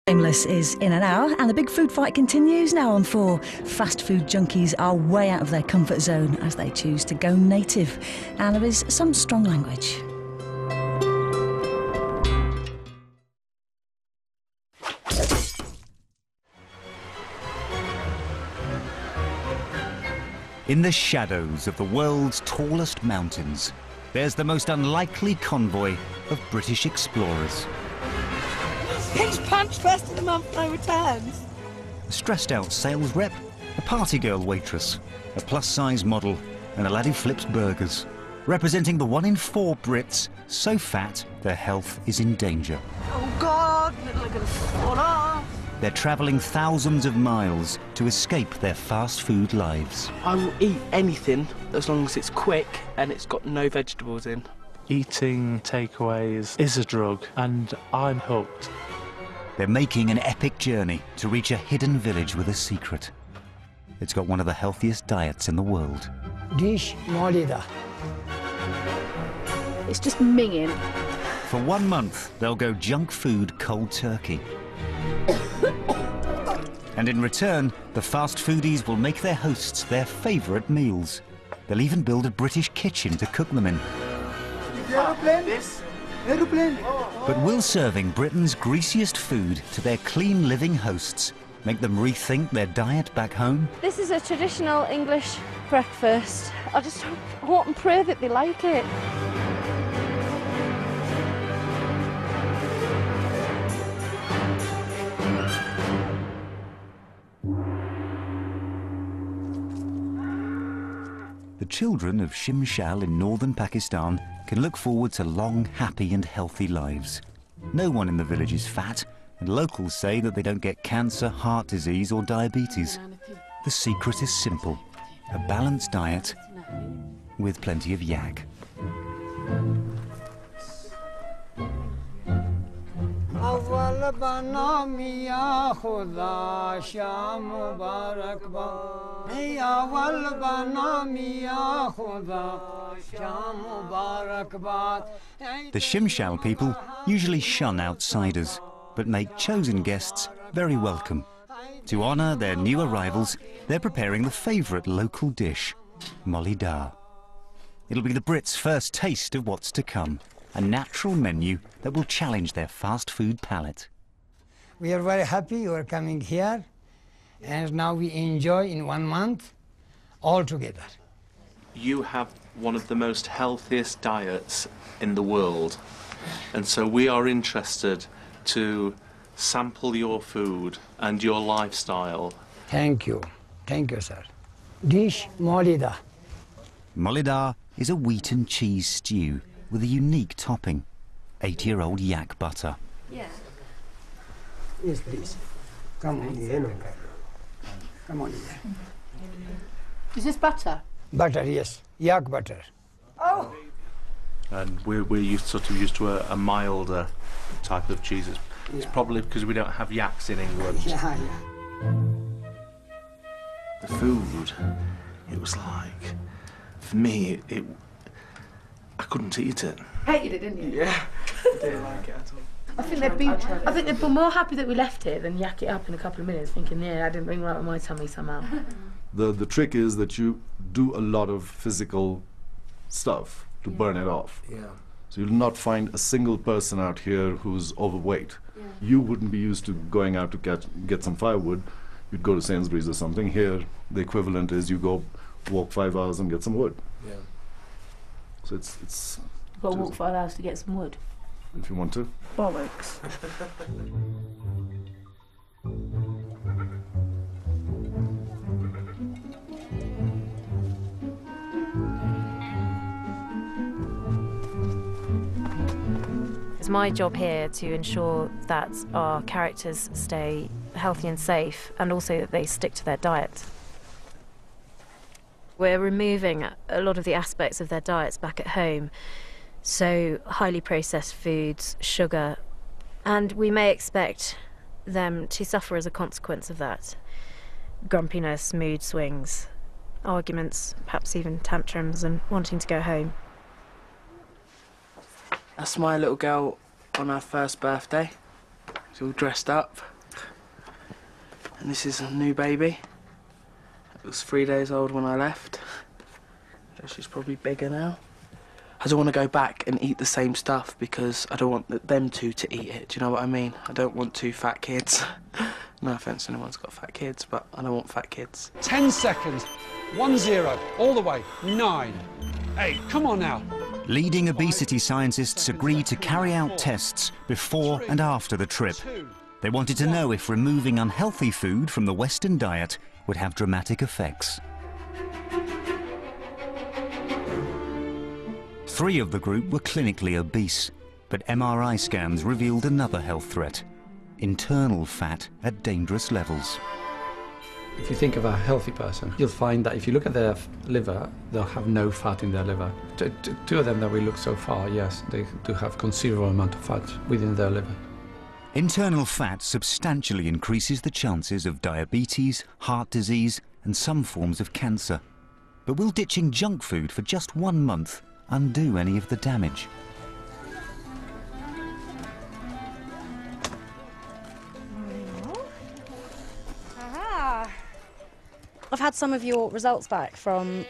Shameless is in an hour, and the big food fight continues now on 4. Fast food junkies are way out of their comfort zone as they choose to go native, and there is some strong language. In the shadows of the world's tallest mountains, there's the most unlikely convoy of British explorers. He's punched first of the month, no returns. A stressed-out sales rep, a party girl waitress, a plus-size model, and a lad who flips burgers, representing the 1 in 4 Brits so fat their health is in danger. Oh God, they're gonna fall off. They're travelling thousands of miles to escape their fast food lives. I will eat anything as long as it's quick and it's got no vegetables in. Eating takeaways is a drug, and I'm hooked. They're making an epic journey to reach a hidden village with a secret. It's got one of the healthiest diets in the world. Dish Molida. It's just minging. For 1 month, they'll go junk food cold turkey. And in return, the fast foodies will make their hosts their favourite meals. They'll even build a British kitchen to cook them in. Aeroplane. But will serving Britain's greasiest food to their clean living hosts make them rethink their diet back home? This is a traditional English breakfast. I just hope and pray that they like it. The children of Shimshal in northern Pakistan can look forward to long, happy and healthy lives. No one in the village is fat, and locals say that they don't get cancer, heart disease or diabetes. The secret is simple: a balanced diet with plenty of yak. The Shimshal people usually shun outsiders, but make chosen guests very welcome. To honour their new arrivals, they're preparing the favourite local dish, molly dar. It'll be the Brits' first taste of what's to come, a natural menu that will challenge their fast food palate. We are very happy you are coming here, and now we enjoy in 1 month all together. You have one of the most healthiest diets in the world, and so we are interested to sample your food and your lifestyle. Thank you, sir. Dish Molida. Molly dar is a wheat and cheese stew with a unique topping, 8-year-old yak butter. Yeah. Yes, please. Come on here. Come on here. Is this butter? Butter, yes. Yak butter. Oh! And we're sort of used to a milder type of cheese. It's probably because we don't have yaks in England. Yeah. The food, it was like, for me, I couldn't eat it. Hated it, didn't you? Yeah, I didn't like it at all. I think they'd be more happy that we left it than yak it up in a couple of minutes, thinking, yeah, I didn't bring right with my tummy somehow. The trick is that you do a lot of physical stuff to burn it off. Yeah. So you'll not find a single person out here who's overweight. Yeah. You wouldn't be used to going out to get some firewood. You'd go to Sainsbury's or something. Here, the equivalent is you go walk 5 hours and get some wood. Yeah. So it's You've got to walk 5 hours to get some wood. if you want to. Bollocks. It's my job here to ensure that our characters stay healthy and safe, and also that they stick to their diet. We're removing a lot of the aspects of their diets back at home, so highly processed foods, sugar, and we may expect them to suffer as a consequence of that. Grumpiness, mood swings, arguments, perhaps even tantrums and wanting to go home. That's my little girl on her first birthday. She's all dressed up. And this is a new baby. It was 3 days old when I left. So she's probably bigger now. I don't want to go back and eat the same stuff because I don't want them two to eat it. Do you know what I mean? I don't want two fat kids. No offence to anyone who's got fat kids, but I don't want fat kids. 10 seconds. 1-0. All the way. 9. 8. Come on now. Leading obesity scientists agreed to carry out tests before and after the trip. They wanted to know if removing unhealthy food from the Western diet would have dramatic effects. 3 of the group were clinically obese, but MRI scans revealed another health threat: internal fat at dangerous levels. If you think of a healthy person, you'll find that if you look at their liver, they'll have no fat in their liver. 2 of them that we looked so far, yes, they do have considerable amount of fat within their liver. Internal fat substantially increases the chances of diabetes, heart disease, and some forms of cancer. But will ditching junk food for just 1 month undo any of the damage? I've had some of your results back from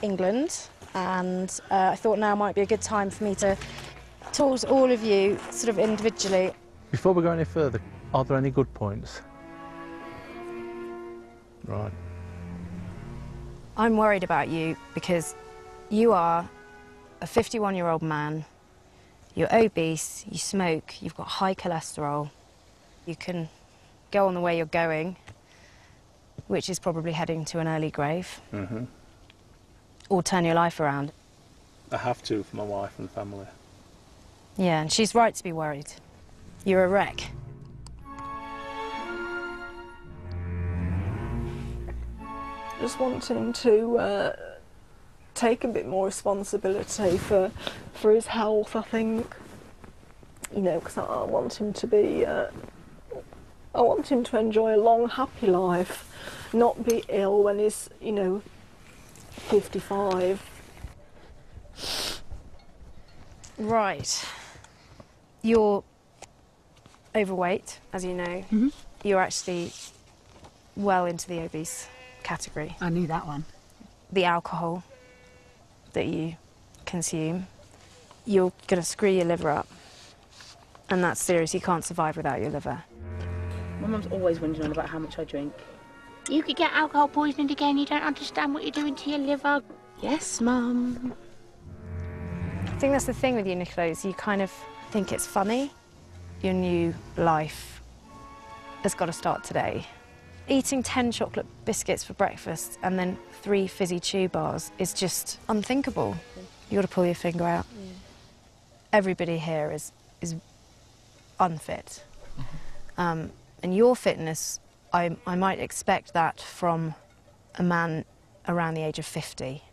England, and I thought now might be a good time for me to talk to all of you sort of individually. Before we go any further, are there any good points? Right. I'm worried about you because you are a 51-year-old man, you're obese, you smoke, you've got high cholesterol, you can go on the way you're going, which is probably heading to an early grave, or turn your life around. I have to for my wife and family. Yeah, and she's right to be worried. You're a wreck. Just wanting to take a bit more responsibility for his health, I think. You know, because I want him to be, I want him to enjoy a long, happy life, not be ill when he's, you know, 55. Right. You're overweight, as you know. You're actually well into the obese category. I knew that one. The alcohol that you consume, you're going to screw your liver up. And that's serious. You can't survive without your liver. My mum's always wondering about how much I drink. You could get alcohol poisoning again. You don't understand what you're doing to your liver. Yes, Mum. I think that's the thing with you, Nicola, is you kind of think it's funny. Your new life has got to start today. Eating 10 chocolate biscuits for breakfast and then 3 fizzy chew bars is just unthinkable. You've got to pull your finger out. Yeah. Everybody here is unfit. And your fitness, I might expect that from a man around the age of 50.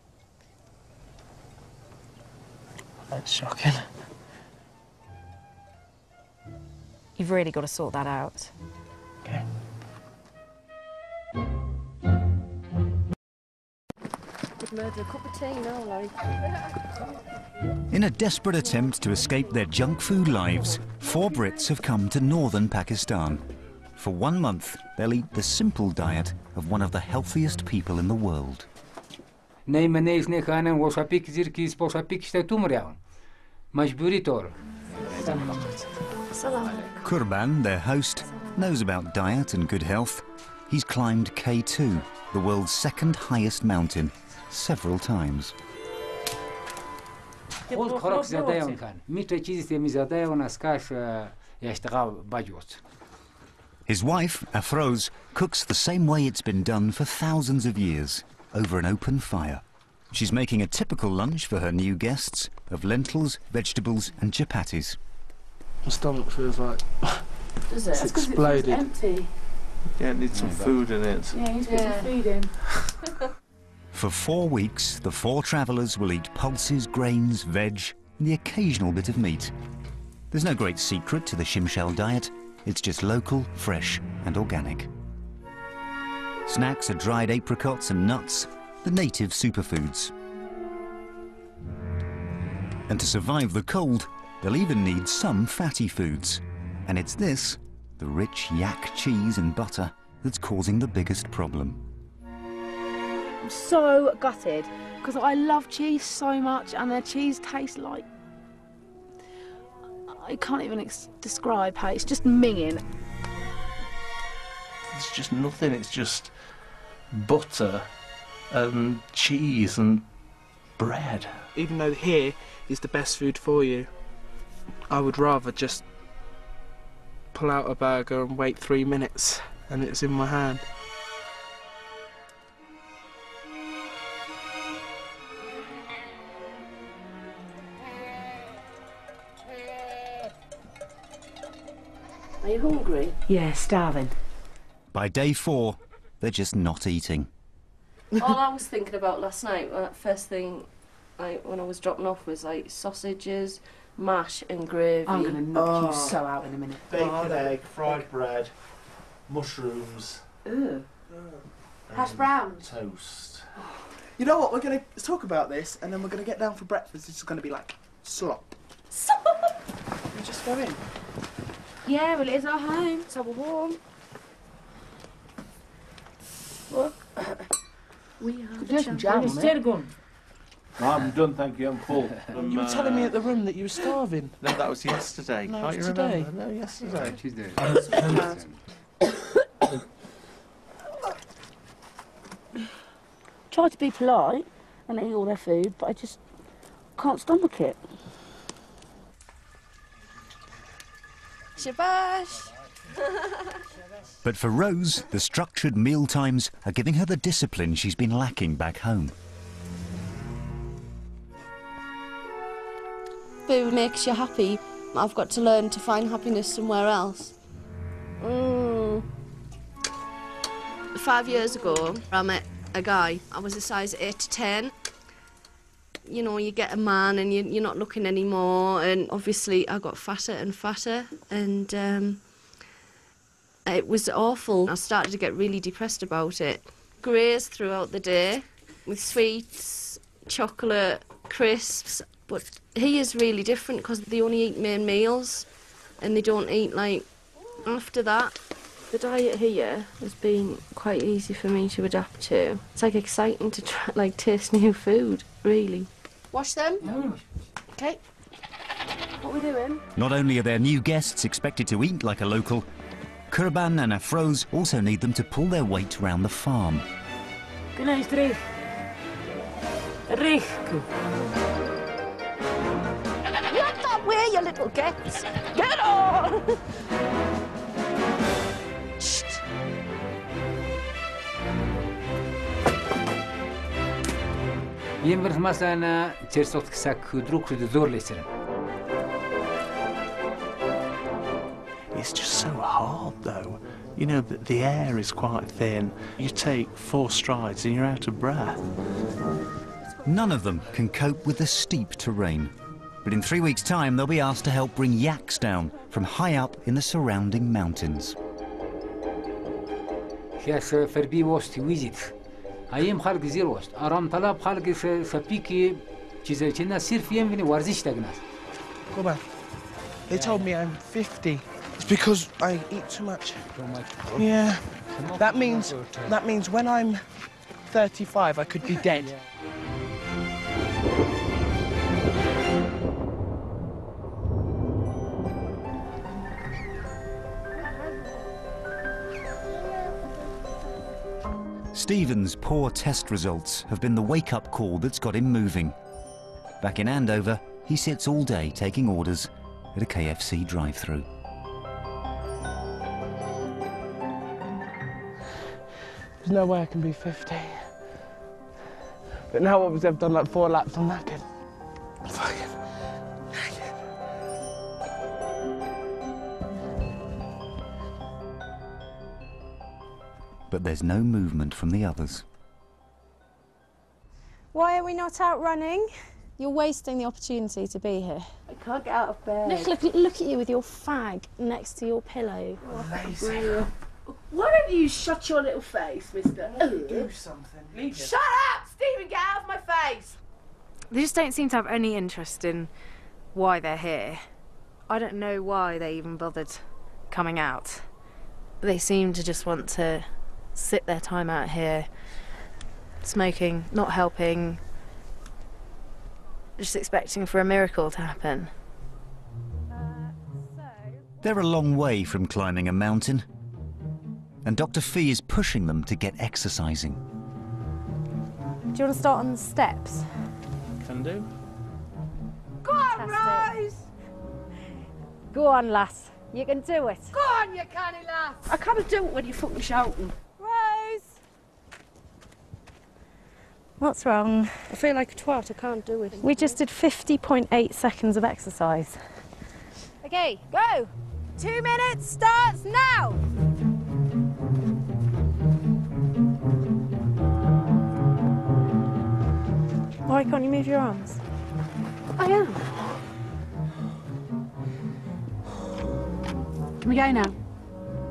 That's shocking. You've really got to sort that out. Okay. In a desperate attempt to escape their junk food lives, 4 Brits have come to northern Pakistan. For 1 month, they'll eat the simple diet of one of the healthiest people in the world. Kurban, their host, knows about diet and good health. He's climbed K2, the world's 2nd highest mountain, several times. His wife, Afroz, cooks the same way it's been done for thousands of years, over an open fire. She's making a typical lunch for her new guests of lentils, vegetables and chapatis. My stomach feels like Does it? it's exploded. It's empty. Yeah, it needs some food in it. Yeah, he's put some food in. For 4 weeks, the 4 travellers will eat pulses, grains, veg, and the occasional bit of meat. There's no great secret to the Shimshal diet. It's just local, fresh and organic. Snacks are dried apricots and nuts, the native superfoods. And to survive the cold, they'll even need some fatty foods. And it's this, the rich yak cheese and butter, that's causing the biggest problem. I'm so gutted because I love cheese so much and their cheese tastes like... I can't even describe how it's just minging. It's just nothing, it's just butter and cheese and bread. Even though here is the best food for you, I would rather just pull out a burger and wait 3 minutes and it's in my hand. Are you hungry? Yeah, starving. By day 4, they're just not eating. All I was thinking about last night, first thing when I was dropping off, was like sausages, mash and gravy. I'm going to knock you so out in a minute. Bacon, egg, fried bread, mushrooms. Ew. Hash browns. Toast. You know what, we're going to talk about this and then we're going to get down for breakfast. It's going to be like slop. We just go in. Yeah, well, it is our home, so we're warm. What? We are There's some jam on it. I'm done, thank you, I'm full. You were telling me at the room that you were starving. No, that was yesterday. No, Can't it you was today. remember? No, yesterday. Tuesday. Try to be polite and eat all their food, but I just can't stomach it. Shabash! But for Rose, the structured meal times are giving her the discipline she's been lacking back home. Food makes you happy. I've got to learn to find happiness somewhere else. 5 years ago, I met a guy. I was a size 8 to 10. You know, you get a man and you're not looking anymore, and obviously I got fatter and fatter, and it was awful. I started to get really depressed about it. Graze throughout the day with sweets, chocolate, crisps, but he is really different because they only eat main meals and they don't eat like after that. The diet here has been quite easy for me to adapt to. It's like exciting to try, like taste new food, really. Wash them. Okay. What are we doing? Not only are their new guests expected to eat like a local, Kurban and Afroz also need them to pull their weight round the farm. Good night, Rick. Rick. Not that way, you little gets. Get on! Shh. ينبرخ مثلا ترسوت كساك دروك زور ليسرن. It's just so hard, though. You know, the air is quite thin. You take 4 strides and you're out of breath. None of them can cope with the steep terrain. But in 3 weeks' time, they'll be asked to help bring yaks down from high up in the surrounding mountains. Yes, فربي وست ويزيت. هايم خالق زير وست. أرام طلاب خالق سبيكي جزء كنا سير فيهم فيني ورزش تجناس. Come on. They told me I'm 50. It's because I eat too much. Yeah. That means when I'm 35, I could be dead. Stephen's poor test results have been the wake-up call that's got him moving. Back in Andover, he sits all day taking orders at a KFC drive-thru. There's no way I can be 50. But now obviously I've done like 4 laps, I'm knackered. Fucking knackered. But there's no movement from the others. Why are we not out running? You're wasting the opportunity to be here. I can't get out of bed. Look at you with your fag next to your pillow. Amazing. Why don't you shut your little face, mister? Do something. Shut up! Stephen, get out of my face! They just don't seem to have any interest in why they're here. I don't know why they even bothered coming out. They seem to just want to sit their time out here, smoking, not helping, just expecting for a miracle to happen. They're a long way from climbing a mountain, and Dr. Fee is pushing them to get exercising. Do you want to start on the steps? Can do. Go on, Rose! Go on, lass. You can do it. Go on, you canny lass. I can't do it when you're fucking shouting. Rose! What's wrong? I feel like a twat, I can't do it. We just did 50.8 seconds of exercise. Okay, go! 2 minutes starts now! Why can't you move your arms? I am. Can we go now?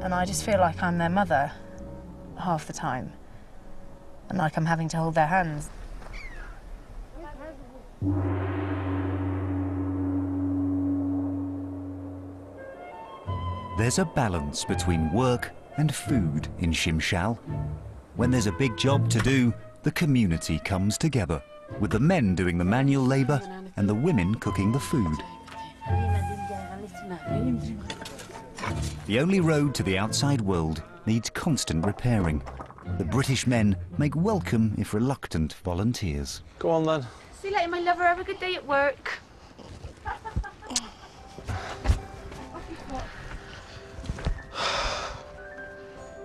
And I just feel like I'm their mother half the time. And like I'm having to hold their hands. There's a balance between work and food in Shimshal. When there's a big job to do, the community comes together, with the men doing the manual labour and the women cooking the food. The only road to the outside world needs constant repairing. The British men make welcome, if reluctant, volunteers. Go on then. See you later, my lover. Have a good day at work.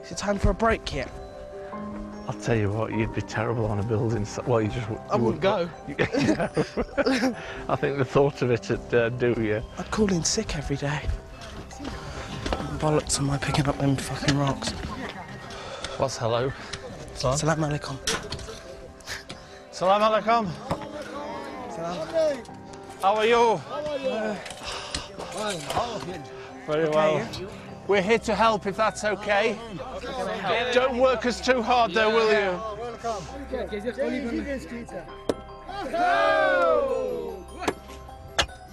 Is it time for a break yet? I'll tell you what, you'd be terrible on a building site. Well, you just... I wouldn't go. I think the thought of it would do you. I'd call in sick every day. Bollocks am I picking up them fucking rocks? What's hello? Salam alaikum. Salam alaikum. How are you? Very well. We're here to help, if that's okay. Don't work us too hard, though, will you?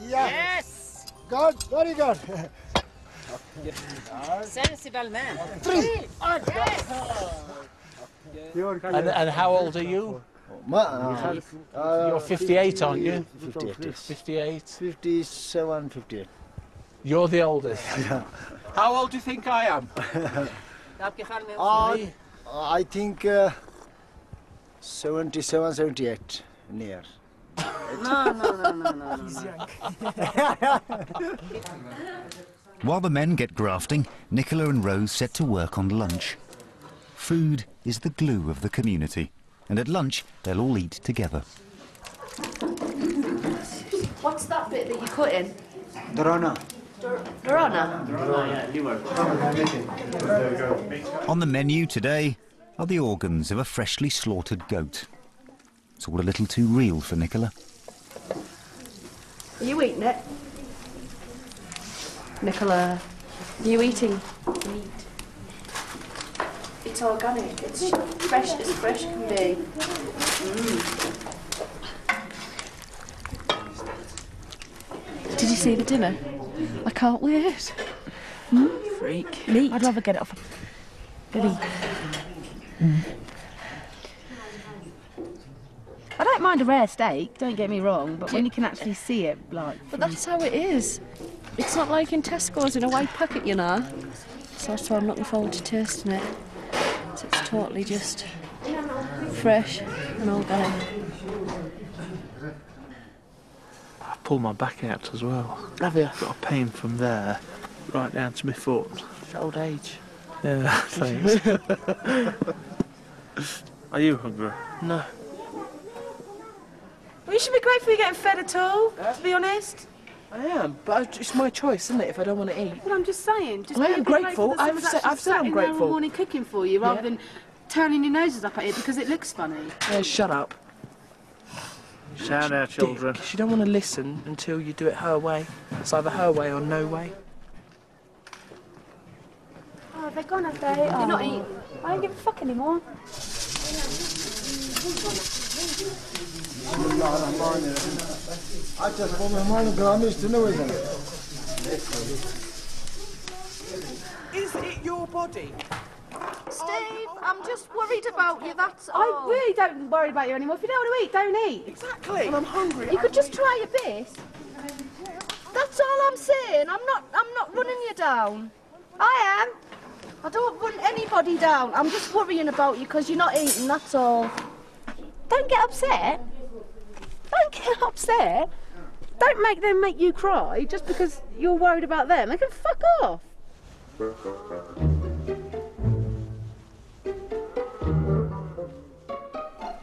Yes! Good, very good. Sensible man. 3. And how old are you? You're 58, aren't you? 58. 58. 57, 58. You're the oldest. How old do you think I am? I think 77, 78 near. No. He's young. While the men get grafting, Nicola and Rose set to work on lunch. Food is the glue of the community, and at lunch they'll all eat together. What's that bit that you cut in? Dorona. Dorona? On the menu today are the organs of a freshly slaughtered goat. It's all a little too real for Nicola. Are you eating it? Nicola, are you eating meat? It's organic, it's fresh as fresh can be. Did you see the dinner? I can't wait. Freak. Meat. I'd rather get it off a bloody... I don't mind a rare steak, don't get me wrong, but when you can actually see it, like... But that's how it is. It's not like in Tesco's in a white packet, you know. So that's why I'm looking forward to tasting it. So it's totally just fresh and organic. I pulled my back out as well. Have you? Got a pain from there right down to my foot. It's old age. Yeah, thanks. Are you hungry? No. Well, you should be grateful you're getting fed at all, to be honest. I am, but it's my choice, isn't it, if I don't want to eat? Well, I'm just saying. Just I am be grateful. that I've someone's said actually sat I'm in there all grateful. morning cooking for you, rather than turning your noses up at it because it looks funny. Yeah, shut up. Shout out, children. She don't want to listen until you do it her way. It's either her way or no way. Oh, they're gone, have they? You're not eating. I don't give a fuck anymore. Is it your body? Steve, I'm just worried about you, that's all. I really don't worry about you anymore. If you don't want to eat, don't eat. Exactly. And I'm hungry. You could just try a bit. That's all I'm saying. I'm not running you down. I am. I don't run anybody down. I'm just worrying about you because you're not eating, that's all. Don't get upset. Don't get upset. Don't make them make you cry just because you're worried about them. They can fuck off.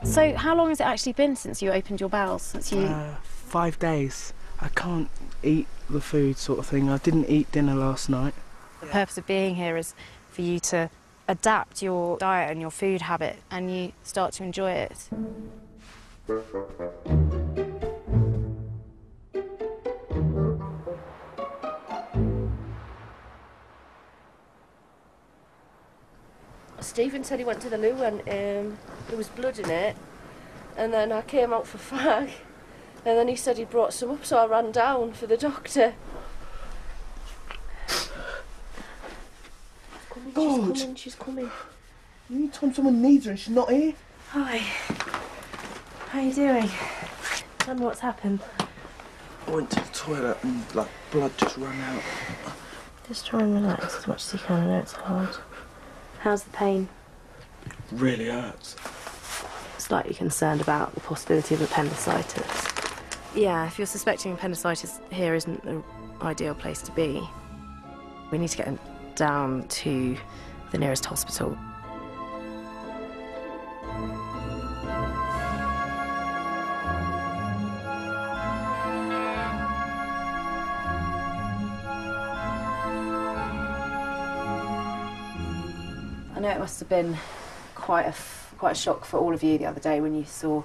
So how long has it actually been since you opened your bowels? Since you... 5 days. I can't eat the food sort of thing. I didn't eat dinner last night. The purpose of being here is for you to adapt your diet and your food habit and you start to enjoy it. Stephen said he went to the loo and there was blood in it, and then I came out for fag, and then he said he brought some up, so I ran down for the doctor. God! She's coming. Anytime someone needs her and she's not here. Hi. How are you doing? Tell me what's happened. I went to the toilet and blood just ran out. Just try and relax as much as you can. I know it's hard. How's the pain? It really hurts. Slightly concerned about the possibility of appendicitis. Yeah, if you're suspecting appendicitis, here isn't the ideal place to be. We need to get him down to the nearest hospital. I know it must have been quite a shock for all of you the other day when you saw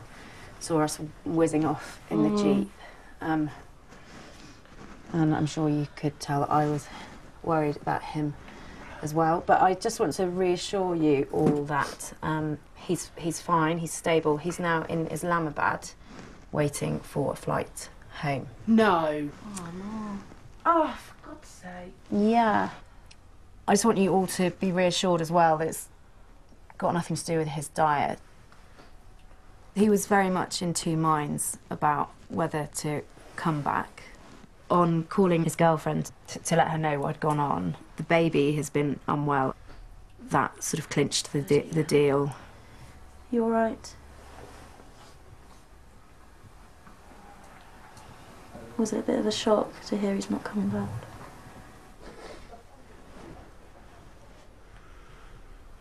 us whizzing off in the Jeep. And I'm sure you could tell that I was worried about him as well. But I just want to reassure you all that he's fine, he's stable. He's now in Islamabad waiting for a flight home. No. Oh, no. Oh, for God's sake. Yeah. I just want you all to be reassured as well that it's got nothing to do with his diet. He was very much in two minds about whether to come back. On calling his girlfriend to let her know what had gone on, the baby has been unwell. That sort of clinched the deal. You all right? Was it a bit of a shock to hear he's not coming back?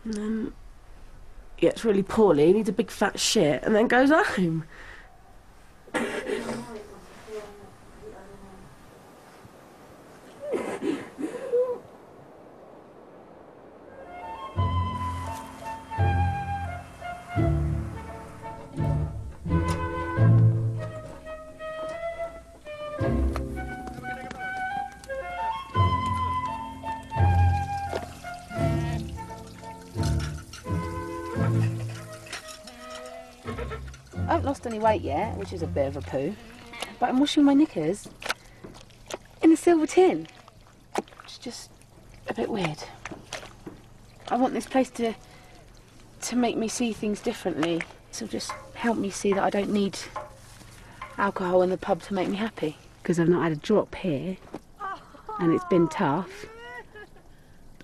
And then gets really poorly, needs a big fat shit, and then goes home. I haven't lost any weight yet, which is a bit of a poo, but I'm washing my knickers in a silver tin, which is just a bit weird. I want this place to make me see things differently, to just help me see that I don't need alcohol in the pub to make me happy, because I've not had a drop here, and it's been tough,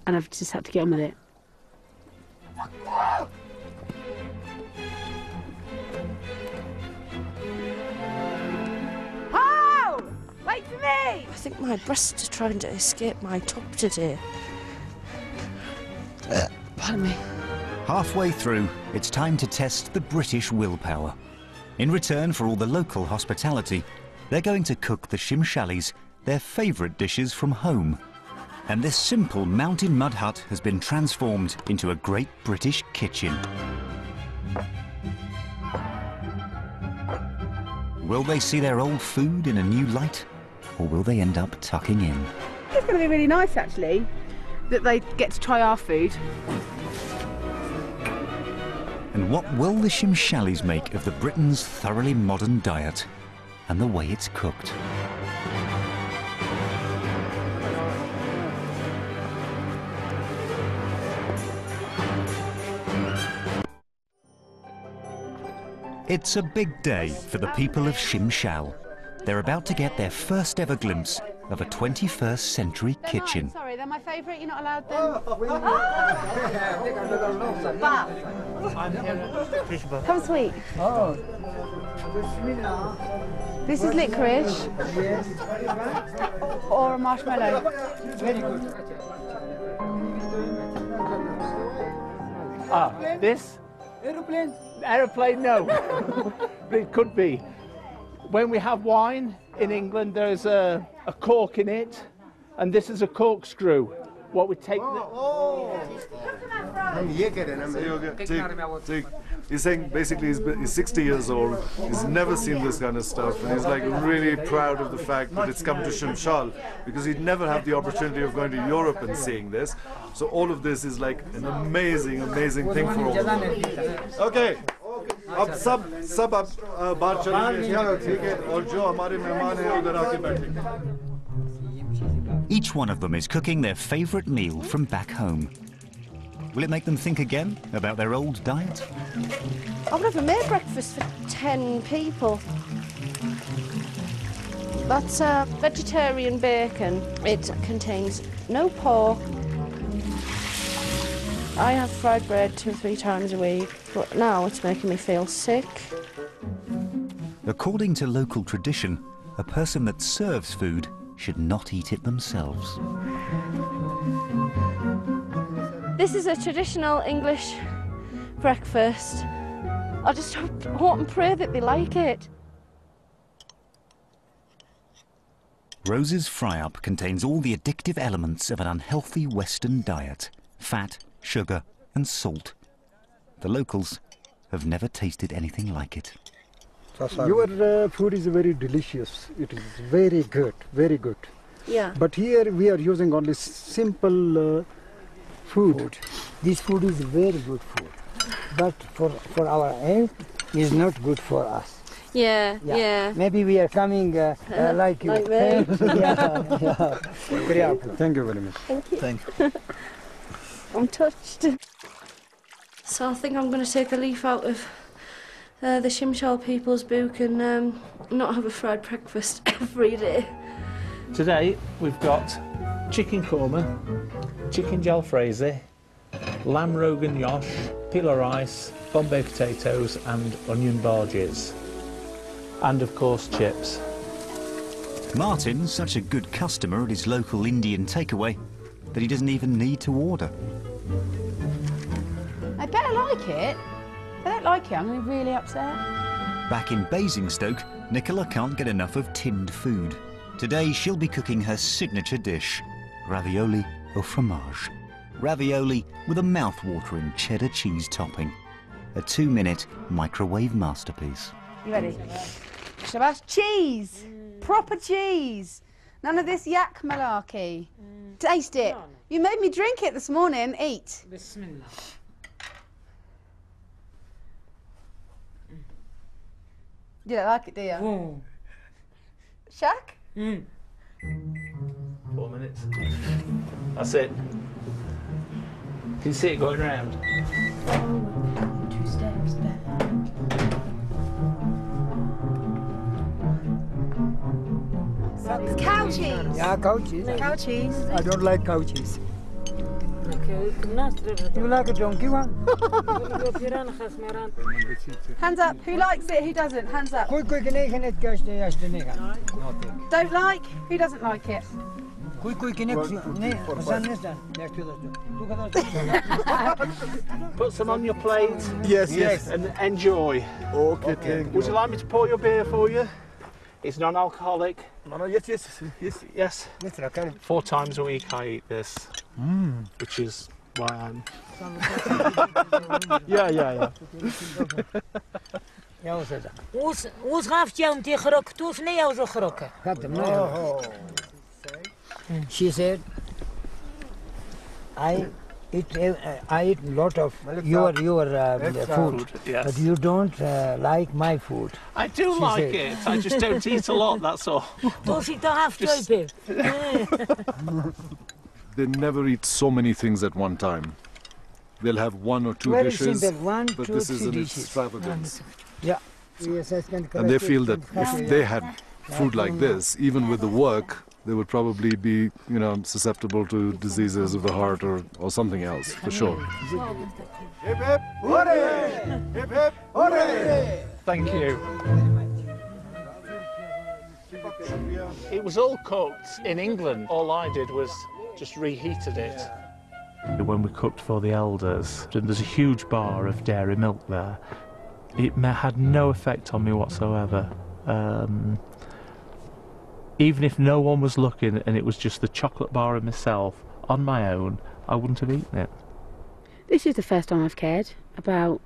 and I've just had to get on with it. Wait for me! I think my breasts are trying to escape my top today. Pardon me. Halfway through, it's time to test the British willpower. In return for all the local hospitality, they're going to cook the Shimshalis their favourite dishes from home. And this simple mountain mud hut has been transformed into a great British kitchen. Will they see their old food in a new light? Or will they end up tucking in? It's going to be really nice, actually, that they get to try our food. And what will the Shimshalis make of the Britain's thoroughly modern diet and the way it's cooked? It's a big day for the people of Shimshal. They're about to get their first ever glimpse of a 21st century kitchen. Sorry, they're my favourite. You're not allowed them. Come sweet. Oh. This is licorice. Or a marshmallow. Very good. Ah, this? Aeroplane? Aeroplane, no. But it could be. When we have wine in England, there's a cork in it, and this is a corkscrew. What we take. He's saying basically he's 60 years old, he's never seen this kind of stuff, and he's like really proud of the fact that it's come to Shimshal, because he'd never have the opportunity of going to Europe and seeing this. So all of this is like an amazing, amazing thing for all of them. Okay. अब सब बात चलेंगे ठीक है और जो हमारे मेहमान हैं उधर आके बैठेंगे. Each one of them is cooking their favourite meal from back home. Will it make them think again about their old diet? I've never made breakfast for 10 people. That's vegetarian bacon. It contains no pork. I have fried bread 2 or 3 times a week, but now it's making me feel sick. According to local tradition, a person that serves food should not eat it themselves. This is a traditional English breakfast. I just hope and pray that they like it. Rose's fry-up contains all the addictive elements of an unhealthy Western diet: fat, sugar and salt. The locals have never tasted anything like it. Your food is very delicious. It is very good, very good. Yeah. But here we are using only simple food. This food is very good food. But for our health, is not good for us. Yeah, yeah. Maybe we are coming like you. Like me. Yeah. Thank you very much. Thank you. Thank you. I'm touched. So I think I'm going to take a leaf out of the Shimshal people's book and not have a fried breakfast every day. Today we've got chicken korma, chicken jalfrezi, lamb rogan yosh, pila rice, Bombay potatoes and onion bhajis. And of course chips. Martin's such a good customer at his local Indian takeaway that he doesn't even need to order. I better like it. If I don't like it, I'm going to be really upset. Back in Basingstoke, Nicola can't get enough of tinned food. Today she'll be cooking her signature dish, ravioli au fromage. Ravioli with a mouth-watering cheddar cheese topping. A 2-minute microwave masterpiece. You ready? Shabash, cheese! Proper cheese! None of this yak malarkey. Taste it. You made me drink it this morning. Eat. Bismillah. You don't like it, do you? Shaq? 4 minutes. That's it. Can you see it going round? 2 steps back. It's cow cheese. Yeah, cow cheese. Cow cheese. I don't like cow cheese. You like a donkey one? Hands up. Who likes it? Who doesn't? Hands up. Don't like? Who doesn't like it? Put some on your plate. Yes. And enjoy. Okay. Would you like me to pour your beer for you? It's non-alcoholic. Yes. 4 times a week I eat this, which is why I'm. Yeah. She said, I eat a lot of your food, yes. but you don't like my food. I do like it. I just don't eat a lot. That's all. They never eat so many things at one time. They'll have 1 or 2 Very dishes, simple, 1, but 2, this is 3 an dishes. extravagance. Yeah. And they feel that if they had food like this, even with the work, they would probably be, you know, susceptible to diseases of the heart or something else, for sure. Hip hip hooray! Hip hip hooray! Thank you. It was all cooked in England. All I did was just reheated it. When we cooked for the elders, there's a huge bar of dairy milk there. It had no effect on me whatsoever. Even if no one was looking and it was just the chocolate bar and myself on my own, I wouldn't have eaten it. This is the first time I've cared about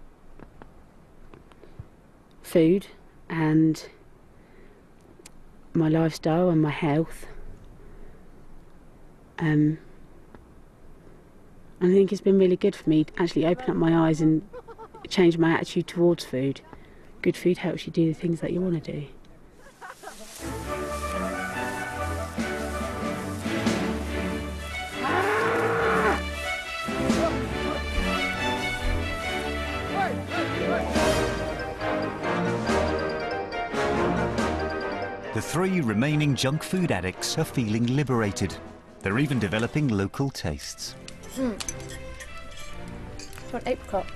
food and my lifestyle and my health. I think it's been really good for me to actually open up my eyes and change my attitude towards food. Good food helps you do the things that you want to do. The 3 remaining junk food addicts are feeling liberated. They're even developing local tastes. It's got apricot.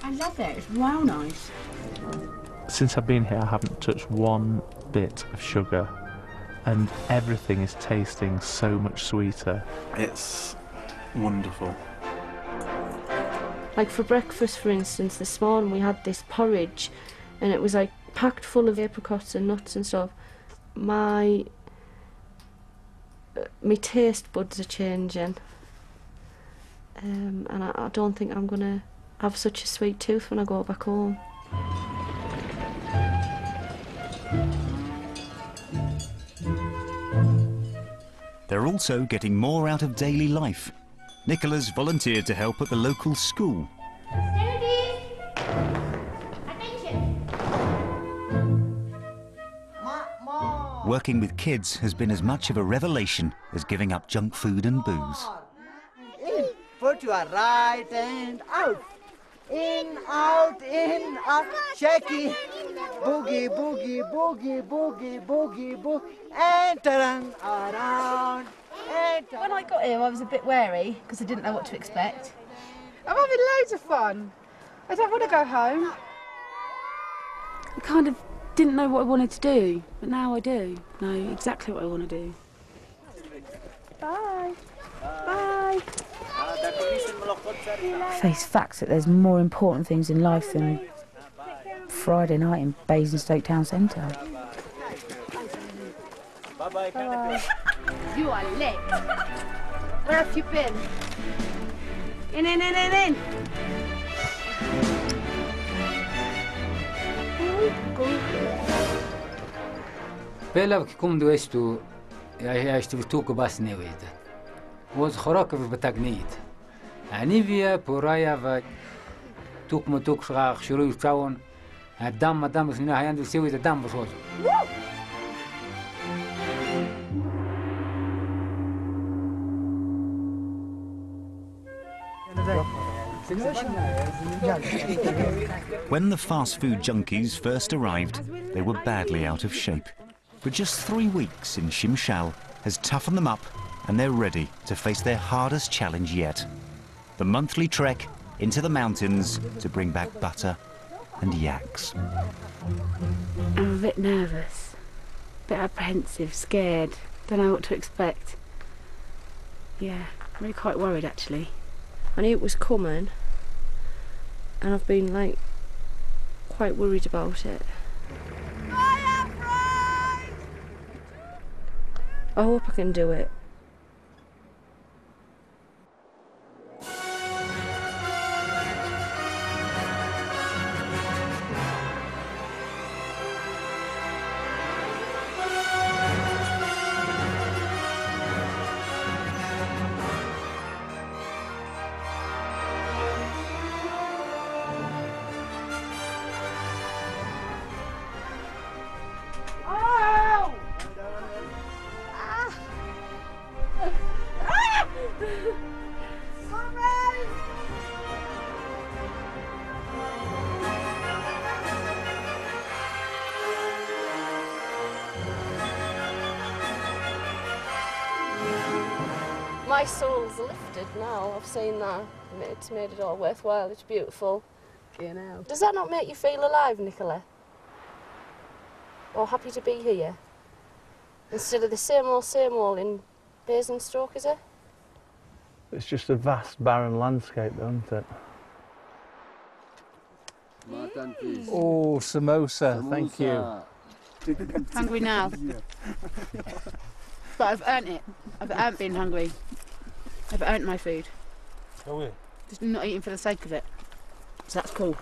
I love it, it's well nice. Since I've been here, I haven't touched one bit of sugar, and everything is tasting so much sweeter. It's wonderful. Like for breakfast, for instance, this morning we had this porridge, and it was like packed full of apricots and nuts and stuff. My taste buds are changing, and I don't think I'm going to have such a sweet tooth when I go back home. They're also getting more out of daily life. Nicola's volunteered to help at the local school. Working with kids has been as much of a revelation as giving up junk food and booze. In, put your right hand out. In, out, shaky. Boogie, boogie, boogie, boogie, boogie, boogie. And turn around. When I got here, I was a bit wary because I didn't know what to expect. I'm having loads of fun. I don't want to go home. I kind of didn't know what I wanted to do, but now I do know exactly what I want to do. Bye. Bye. Face facts that there's more important things in life than Friday night in Basingstoke Town Centre. Bye. You are late. Where have you been? In. Bela kom du estu ja estu tuku bas neved. Was khorak v batagnit. Ani via poraya va tuk motuk shra khshuru tawon. Adam sina hayandu sewi adam bos. When the fast food junkies first arrived, they were badly out of shape. But just 3 weeks in Shimshal has toughened them up, and they're ready to face their hardest challenge yet. The monthly trek into the mountains to bring back butter and yaks. I'm a bit nervous, a bit apprehensive, scared, don't know what to expect. Yeah, I'm really quite worried actually. I knew it was coming, and I've been like quite worried about it. I hope I can do it. My soul's lifted now. I've seen that. It's made it all worthwhile. It's beautiful. You know. Does that not make you feel alive, Nicola? Or happy to be here? Instead of the same old in Basingstoke, is it? It's just a vast, barren landscape, isn't it? Oh, samosa, thank you. Hungry now. But I've earned it. I've earned being hungry. I've earned my food. Oh, yeah. Just not eating for the sake of it. So that's cool.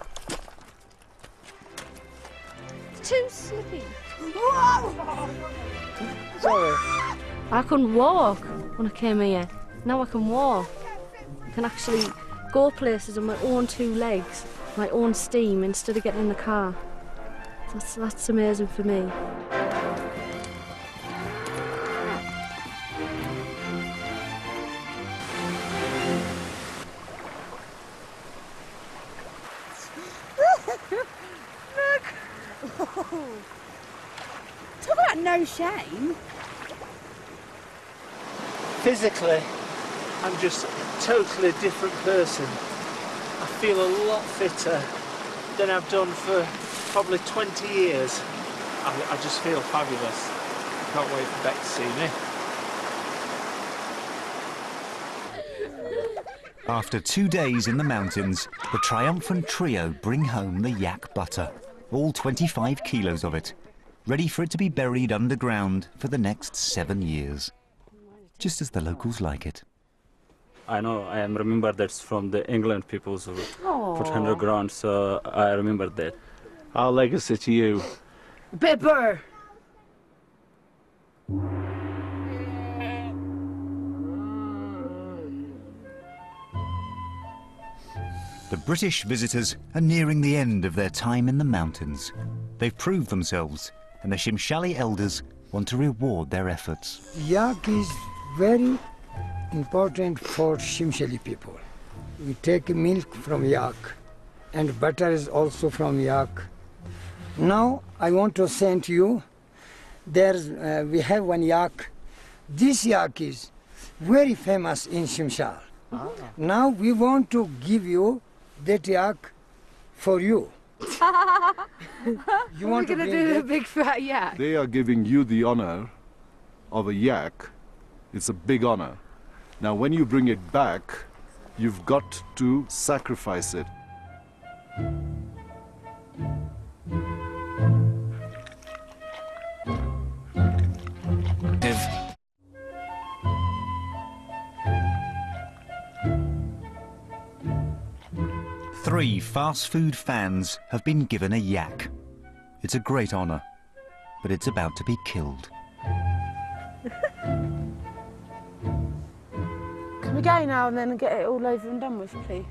It's too slippy. Sorry. I couldn't walk when I came here. Now I can walk. I can actually go places on my own two legs, my own steam, instead of getting in the car. That's amazing for me. Talk about no shame. Physically, I'm just a totally different person. I feel a lot fitter than I've done for probably 20 years. I just feel fabulous. Can't wait for Beck to see me. After 2 days in the mountains, the triumphant trio bring home the yak butter, all 25 kilos of it, ready for it to be buried underground for the next 7 years, just as the locals like it. I know, I remember that's from the England peoples who put underground, so I remember that. Our legacy to you. Bipper! The British visitors are nearing the end of their time in the mountains. They've proved themselves, and the Shimshali elders want to reward their efforts. Yak is very important for Shimshali people. We take milk from yak, and butter is also from yak. Now I want to send you, we have one yak. This yak is very famous in Shimshal. Now we want to give you that yak for you. You want We're going to do a big fat yak. They are giving you the honor of a yak. It's a big honor. Now when you bring it back, you've got to sacrifice it. Three fast food fans have been given a yak. It's a great honor, but it's about to be killed. Can we go now and then and get it all over and done with, please?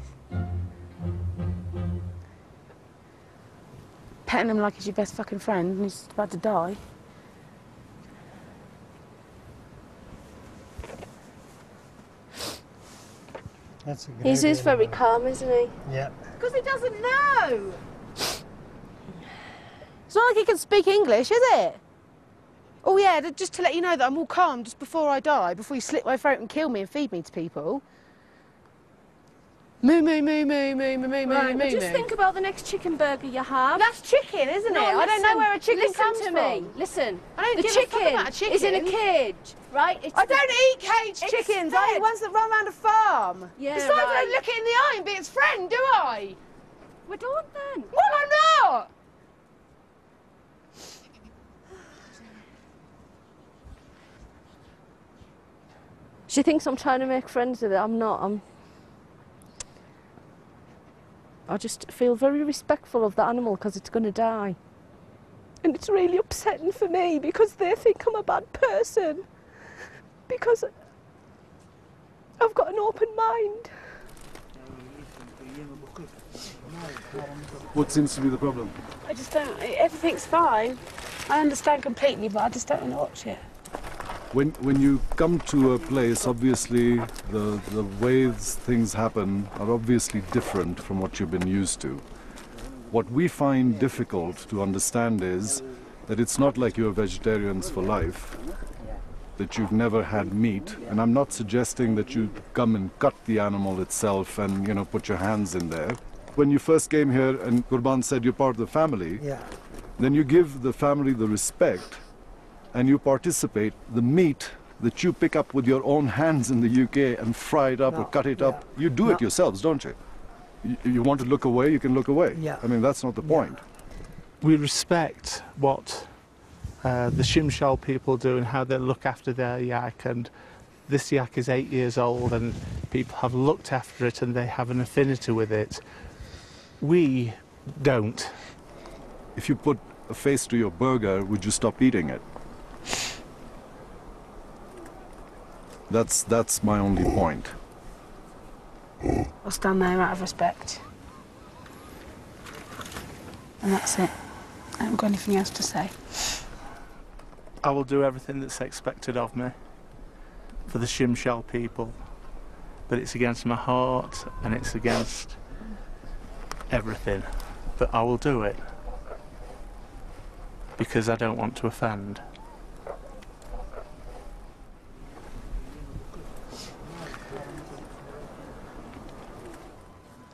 Petting him like he's your best fucking friend and he's about to die. That's a great He's just very calm, isn't he? Yeah. Because he doesn't know. It's not like he can speak English, is it? Oh yeah, just to let you know that I'm all calm just before I die, before you slit my throat and kill me and feed me to people. Moo, moo, moo, moo, moo, moo, moo, Right, moo, but just moo. think about the next chicken burger you have. That's chicken, isn't it? I don't know where a chicken comes to from. me. Listen, I don't the give a fuck chicken about a chicken. is in a cage, right? I don't eat caged chickens. I eat ones that run around a farm. Yeah, Besides, I right. don't look it in the eye and be its friend, do I? We don't then. Well, I'm not. She thinks I'm trying to make friends with it. I'm not. I just feel very respectful of the animal because it's going to die. And it's really upsetting for me because they think I'm a bad person. Because I've got an open mind. What seems to be the problem? I just don't. Everything's fine. I understand completely, but I just don't want to watch it. When you come to a place, obviously the ways things happen are obviously different from what you've been used to. What we find difficult to understand is that it's not like you're vegetarians for life. that you've never had meat, and I'm not suggesting that you come and cut the animal itself and, you know, put your hands in there. When you first came here and Qurban said you're part of the family, then you give the family the respect and you participate. The meat that you pick up with your own hands in the UK and fry it up or cut it up, you do it yourselves, don't you? You want to look away, you can look away. I mean, that's not the point. We respect what the Shimshal people do and how they look after their yak, and this yak is 8 years old and people have looked after it and they have an affinity with it. We don't. If you put a face to your burger, would you stop eating it? That's my only point. I'll stand there out of respect. And that's it. I haven't got anything else to say. I will do everything that's expected of me for the Shimshal people, but it's against my heart and it's against everything. But I will do it because I don't want to offend.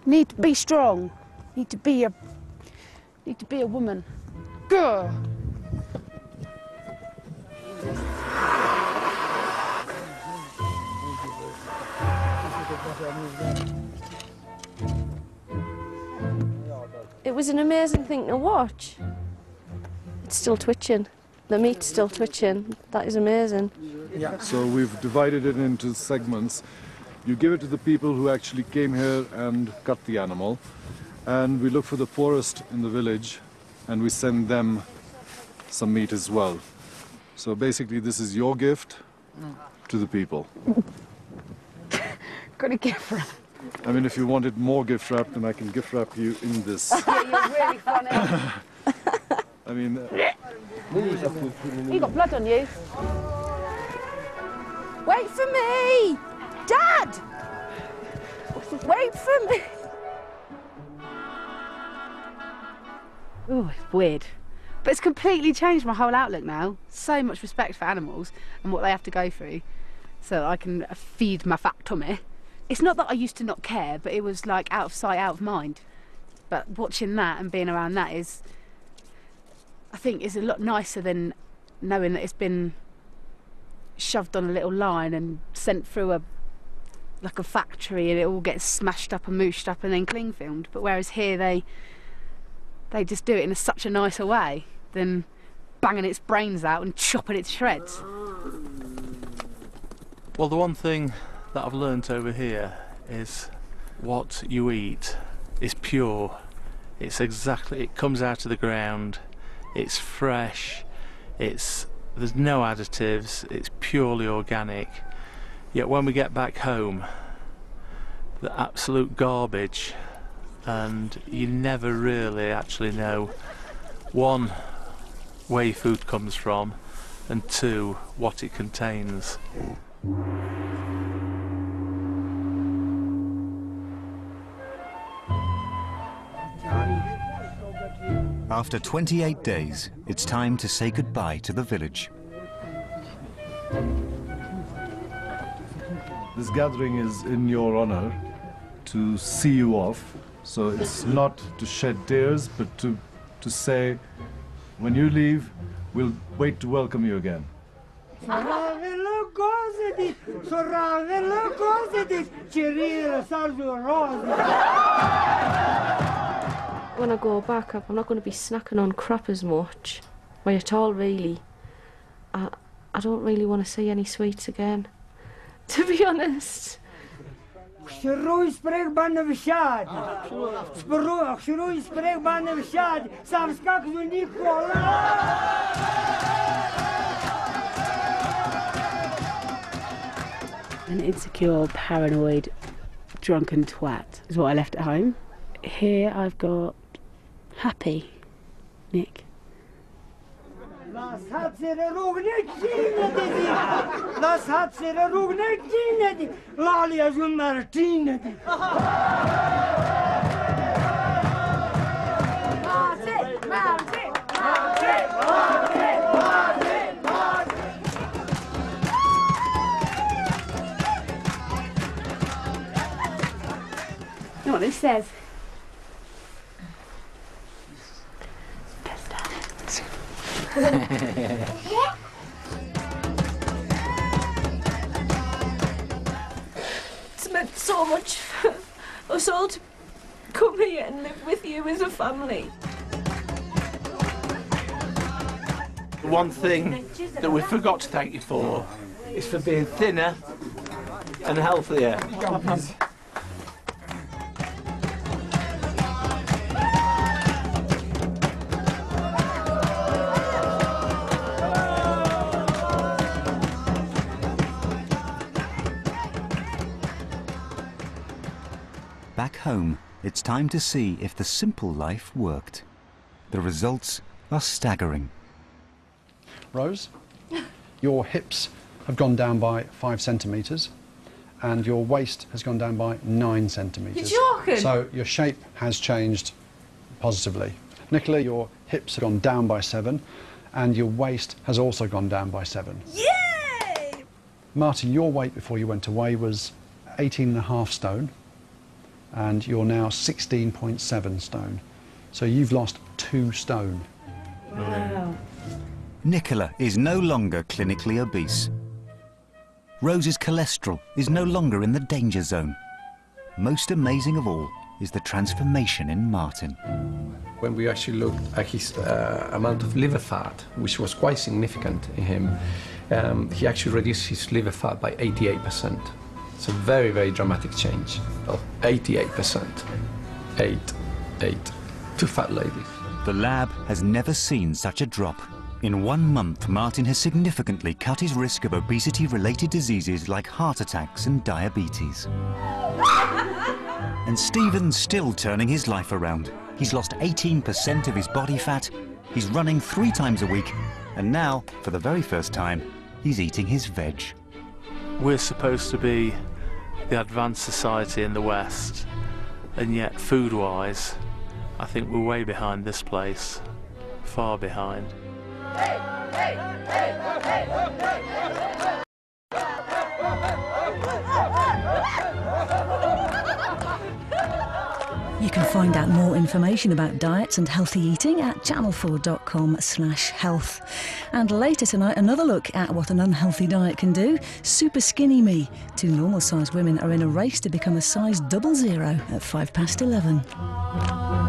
Need to be strong. Need to be a woman. Go. It was an amazing thing to watch. It's still twitching. The meat's still twitching. That is amazing. So we've divided it into segments. You give it to the people who actually came here and cut the animal, and we look for the poorest in the village and we send them some meat as well. So basically this is your gift to the people. Got a gift wrap. I mean, if you wanted more gift wrap, then I can gift wrap you in this. Yeah, you're really funny. I mean... You got blood on you. Wait for me! Dad! Wait for me! Oh, it's weird. But it's completely changed my whole outlook now. So much respect for animals and what they have to go through so that I can feed my fat tummy. It's not that I used to not care, but it was like out of sight, out of mind. But watching that and being around that is, I think, is a lot nicer than knowing that it's been shoved on a little line and sent through like a factory and it all gets smashed up and mooshed up and then cling filmed. But whereas here they just do it in such a nicer way than banging its brains out and chopping it to shreds. Well, the one thing that I've learnt over here is what you eat is pure. It's exactly, it comes out of the ground, it's fresh, there's no additives, it's purely organic. Yet when we get back home, the absolute garbage, and you never really actually know, one, where your food comes from, and two, what it contains. After 28 days, it's time to say goodbye to the village. This gathering is in your honor to see you off. So it's not to shed tears, but to say, when you leave, we'll wait to welcome you again. When I go back up, I'm not going to be snacking on crap as much, or at all really. I don't really want to see any sweets again, to be honest. An insecure, paranoid, drunken twat is what I left at home. Here I've got happy Nick. says. It's meant so much for us all to come here and live with you as a family. One thing that we forgot to thank you for is for being thinner and healthier. Back home, it's time to see if the simple life worked. The results are staggering. Rose, your hips have gone down by 5 centimetres and your waist has gone down by 9 centimetres. You're joking? So your shape has changed positively. Nicola, your hips have gone down by 7 and your waist has also gone down by 7. Yay! Martin, your weight before you went away was 18.5 stone and you're now 16.7 stone. So you've lost 2 stone. Wow. Nicola is no longer clinically obese. Rose's cholesterol is no longer in the danger zone. Most amazing of all is the transformation in Martin. When we actually looked at his amount of liver fat, which was quite significant in him, he actually reduced his liver fat by 88%. It's a very, very dramatic change of 88%. 8. 2 fat ladies. The lab has never seen such a drop. In 1 month, Martin has significantly cut his risk of obesity-related diseases like heart attacks and diabetes. And Stephen's still turning his life around. He's lost 18% of his body fat, he's running 3 times a week, and now, for the very first time, he's eating his veg. We're supposed to be the advanced society in the West, and yet food-wise, I think we're way behind this place, far behind. You can find out more information about diets and healthy eating at channel4.com/health. And later tonight, another look at what an unhealthy diet can do. Super Skinny Me. 2 normal-sized women are in a race to become a size 00 at 11:05.